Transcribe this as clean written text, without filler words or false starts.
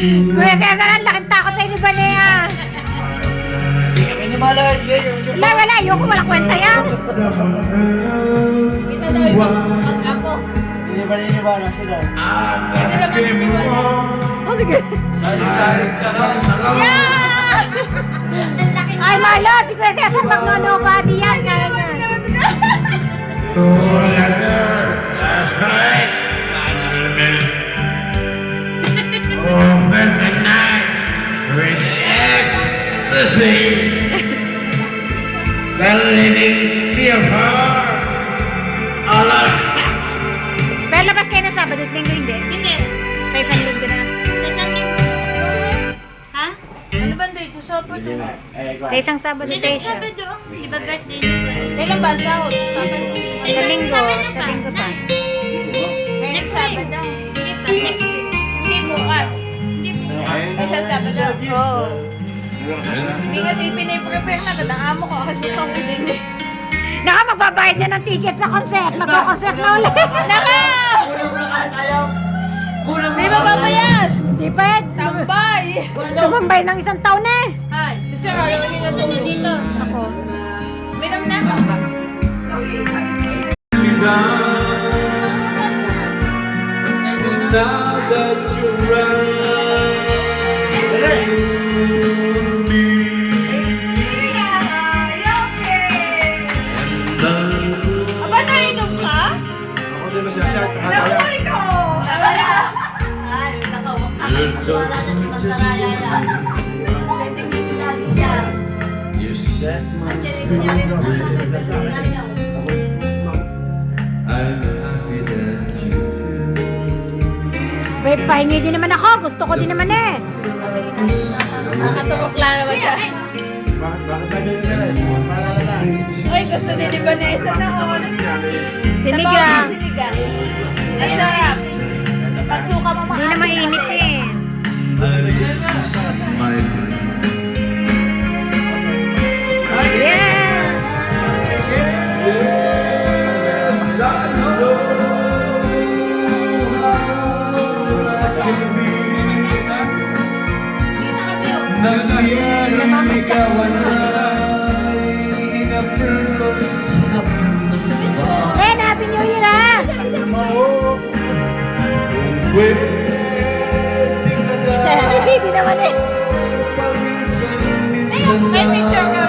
Kuya Cesar, ang laking takot sa inyo ba niya? Hindi kami nimalahal siya yung Wala, wala. Ayoko, wala kwenta yan. Ito daw yung mag-apo. Hindi ba niniwala sila? Hindi naman niniwala. Oh, sige. Sali-sali ka lang. Yeah! Ay, Marlo, si Kuya Cesar, magno-nobody yan. Kaya niya. Pero labas kayo na Sabado at Linggo, hindi? Hindi. Sa isang linggo na. Sa isang linggo. Ha? Ano ba date? Sa Sabado? Sa isang Sabado Sa sa isang siya. Sabado. Di ba birthday niyo ba? Kailan ba ang sahod? Sa Sabado. Sa linggo, sa linggo pa. Ngayong Sabado. Hindi pa. Next week. Hindi bukas. Hindi po. Ay, sa Sabado. Oo. Hindi nga tayo piniprepare na. Ang amo ko kasi susahudin eh. Naka, magbabayad na ng ticket sa concert. Magko-concert na ulit. Naka! Di ba babayad? Hindi pa yan. Tambay! Tumambay ng isang taon na eh. Hi. Sister, ayaw nyo na doon dito. Ako. Minam na. Now that you're around me, Aba, nainom ka? ako din masyasyak. Nahuli ko! Wala. Your touch you set my spirit. I'm happy that you Babe, pahingi din naman ako. Gusto ko din naman eh. Nakaturok lang naman siya. Bakit ba ganyan ka rin? Ay, gusto din ni Vanessa na ako. Sinigang. Ay, sarap. Pagsuka mo Hindi na mainit eh. Alice is my life. Yeah. Yes, I know how I can be. Nangyari ikaw ay napulog sa puso. Ben, Happy New Year ah! Pwede na lang Hindi naman eh. paminsan-minsan May picture ka